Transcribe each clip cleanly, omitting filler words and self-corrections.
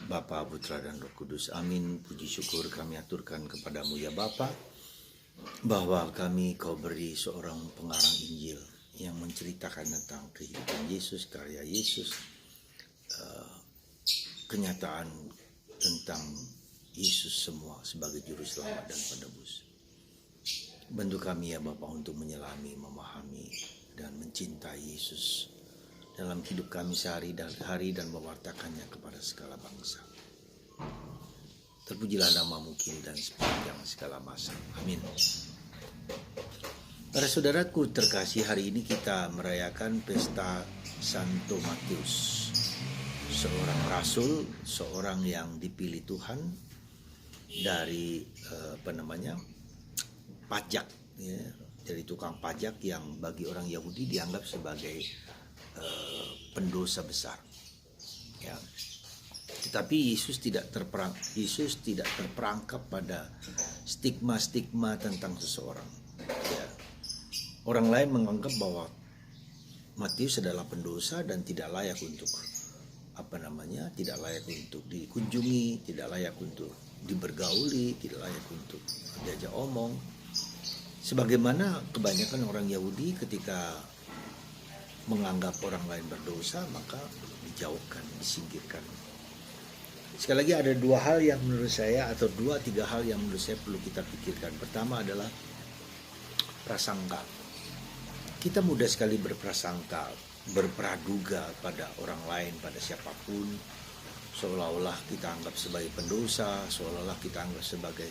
Bapa, Putra, dan Roh Kudus. Amin. Puji syukur kami aturkan kepadamu ya Bapa, bahwa Kau beri seorang pengarang Injil yang menceritakan tentang kehidupan Yesus, karya Yesus, kenyataan tentang Yesus semua sebagai juru selamat dan penebus. Bantu kami ya Bapa untuk menyelami, memahami, dan mencintai Yesus dalam hidup kami sehari-hari dan mewartakannya kepada segala bangsa. Terpujilah namamu kini dan sepanjang segala masa. Amin. Para saudaraku terkasih, hari ini kita merayakan pesta Santo Matius, seorang rasul, seorang yang dipilih Tuhan dari pajak, ya, dari tukang pajak yang bagi orang Yahudi dianggap sebagai pendosa besar, ya. Tetapi Yesus tidak terperangkap pada stigma tentang seseorang, ya. Orang lain menganggap bahwa Matius adalah pendosa dan tidak layak untuk tidak layak untuk dikunjungi, tidak layak untuk dibergauli, tidak layak untuk diajak omong. Sebagaimana kebanyakan orang Yahudi ketika menganggap orang lain berdosa, maka dijauhkan, disingkirkan. Sekali lagi ada dua hal yang menurut saya, atau tiga hal yang menurut saya perlu kita pikirkan. Pertama adalah prasangka. Kita mudah sekali berprasangka, berpraduga pada orang lain, pada siapapun, seolah-olah kita anggap sebagai pendosa, seolah-olah kita anggap sebagai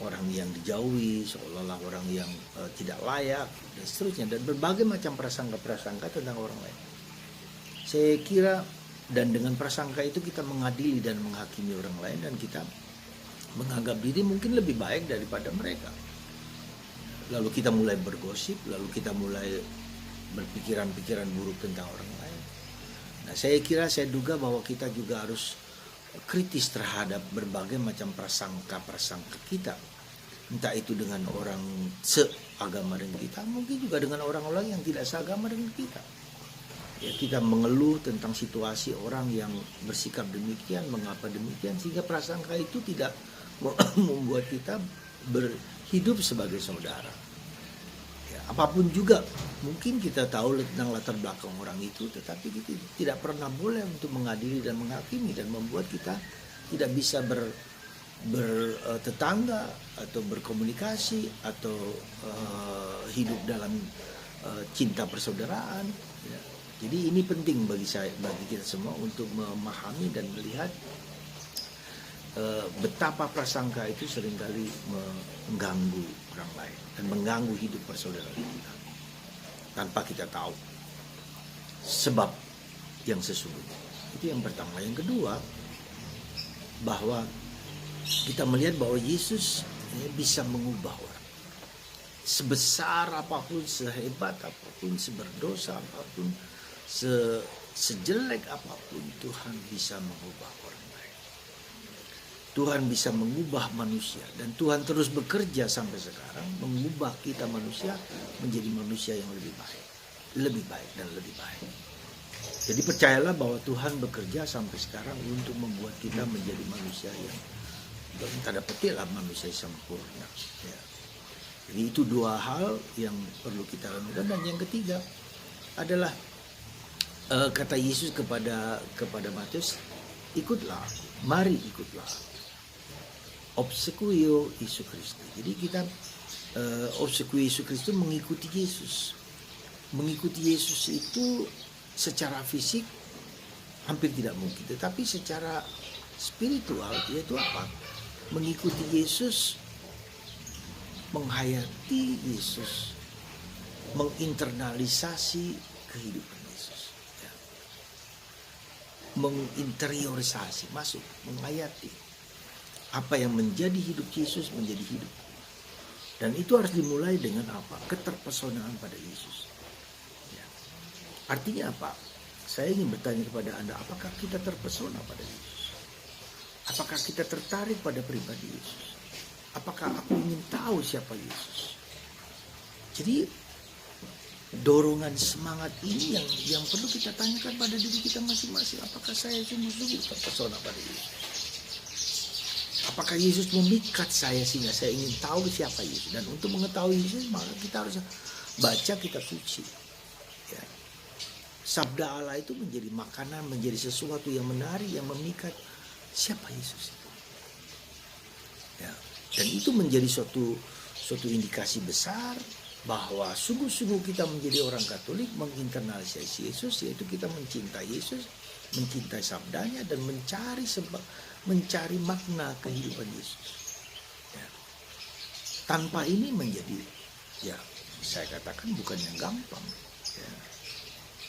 orang yang dijauhi, seolah-olah orang yang tidak layak, dan seterusnya, dan berbagai macam prasangka tentang orang lain. Saya kira, dan dengan prasangka itu kita mengadili dan menghakimi orang lain, dan kita menganggap diri mungkin lebih baik daripada mereka. Lalu kita mulai bergosip, lalu kita mulai berpikiran-pikiran buruk tentang orang lain. Nah, saya duga bahwa kita juga harus kritis terhadap berbagai macam prasangka kita, entah itu dengan orang seagama dengan kita, mungkin juga dengan orang-orang yang tidak seagama dengan kita. Ya, kita mengeluh tentang situasi orang yang bersikap demikian, mengapa demikian, sehingga prasangka itu tidak membuat kita berhidup sebagai saudara. Ya, apapun juga, mungkin kita tahu tentang latar belakang orang itu, tetapi kita tidak pernah boleh untuk mengadili dan menghakimi, dan membuat kita tidak bisa bertetangga atau berkomunikasi atau hidup dalam cinta persaudaraan. Ya. Jadi ini penting bagi kita semua untuk memahami dan melihat betapa prasangka itu seringkali mengganggu orang lain dan mengganggu hidup persaudaraan kita tanpa kita tahu sebab yang sesungguhnya. Itu yang pertama. Yang kedua, bahwa kita melihat bahwa Yesus bisa mengubah orang. Sebesar apapun, sehebat apapun, seberdosa apapun, sejelek apapun, Tuhan bisa mengubah orang lain. Tuhan bisa mengubah manusia, dan Tuhan terus bekerja sampai sekarang mengubah kita manusia menjadi manusia yang lebih baik dan lebih baik. Jadi percayalah bahwa Tuhan bekerja sampai sekarang untuk membuat kita menjadi manusia yang tanda petik lah, manusia sempurna. Ya. Jadi itu dua hal yang perlu kita renungkan. Dan yang ketiga adalah kata Yesus kepada Matius, ikutlah, mari ikutlah. Obsequio Yesus Kristus. Jadi kita obsequio Yesus Kristus mengikuti Yesus. Mengikuti Yesus itu secara fisik hampir tidak mungkin, tetapi secara spiritual yaitu apa? Mengikuti Yesus, menghayati Yesus, menginternalisasi kehidupan Yesus, ya. Menginteriorisasi, masuk, menghayati apa yang menjadi hidup Yesus menjadi hidup. Dan itu harus dimulai dengan apa? Keterpesonaan pada Yesus. Ya. Artinya apa? Saya ingin bertanya kepada Anda, apakah kita terpesona pada Yesus? Apakah kita tertarik pada pribadi Yesus? Apakah aku ingin tahu siapa Yesus? Jadi dorongan semangat ini yang perlu kita tanyakan pada diri kita masing-masing. Apakah saya sungguh-sungguh terpesona pada Yesus? Apakah Yesus memikat saya sehingga saya ingin tahu siapa Yesus? Dan untuk mengetahui Yesus maka kita harus baca kitab suci. Ya. Sabda Allah itu menjadi makanan, menjadi sesuatu yang menarik, yang memikat. Siapa Yesus itu? Ya. Dan itu menjadi suatu indikasi besar bahwa sungguh-sungguh kita menjadi orang Katolik, menginternalisasi Yesus, yaitu kita mencintai Yesus, mencintai sabdanya, dan mencari makna kehidupan Yesus. Ya. Tanpa ini menjadi, ya saya katakan bukan yang gampang. Ya.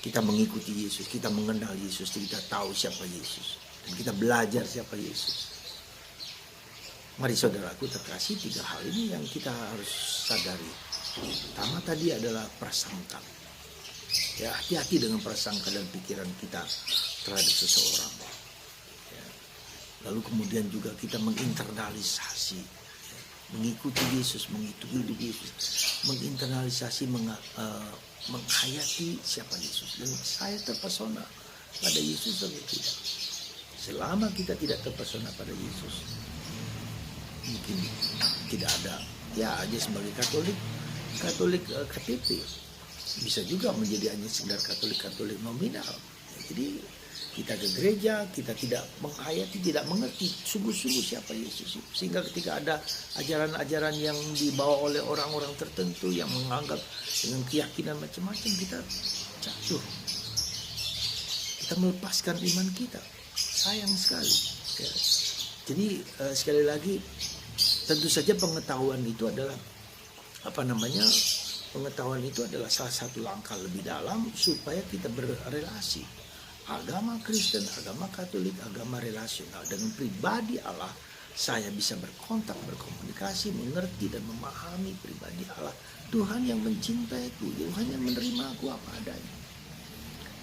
Kita mengikuti Yesus, kita mengenal Yesus, kita tahu siapa Yesus, dan kita belajar siapa Yesus. Mari saudaraku terkasih, 3 hal ini yang kita harus sadari. Pertama tadi adalah prasangka. Ya, hati-hati dengan prasangka dan pikiran kita terhadap seseorang. Ya. Lalu kemudian juga kita menginternalisasi, ya, mengikuti Yesus, mengikuti hidup Yesus, menginternalisasi, menghayati siapa Yesus. Dan saya terpesona pada Yesus atau tidak. Selama kita tidak terpesona pada Yesus, mungkin tidak ada, ya aja sebagai Katolik KTP, bisa juga menjadi hanya sekedar Katolik nominal. Ya, jadi kita ke gereja, kita tidak menghayati, tidak mengerti sungguh-sungguh siapa Yesus. Sehingga ketika ada ajaran-ajaran yang dibawa oleh orang-orang tertentu yang menganggap dengan keyakinan macam-macam, kita jatuh. Kita melepaskan iman kita. Sayang sekali. Ya. Jadi sekali lagi, tentu saja pengetahuan itu adalah pengetahuan itu adalah salah satu langkah lebih dalam supaya kita berrelasi. Agama Kristen, agama Katolik, agama relasional. Dengan pribadi Allah, saya bisa berkontak, berkomunikasi, mengerti dan memahami pribadi Allah. Tuhan yang mencintaiku, Tuhan yang menerima aku apa adanya.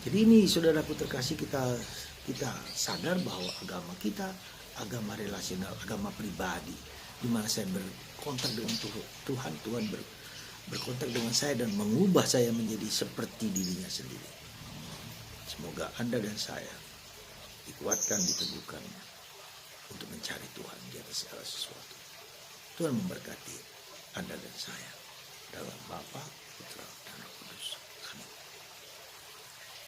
Jadi ini saudaraku terkasih, kita sadar bahwa agama kita agama relasional, agama pribadi, di mana saya berkontak dengan Tuhan berkontak dengan saya dan mengubah saya menjadi seperti dirinya sendiri. Semoga Anda dan saya dikuatkan, diteguhkan untuk mencari Tuhan di atas segala sesuatu. Tuhan memberkati Anda dan saya dalam Bapa, Putra, dan Roh Kudus.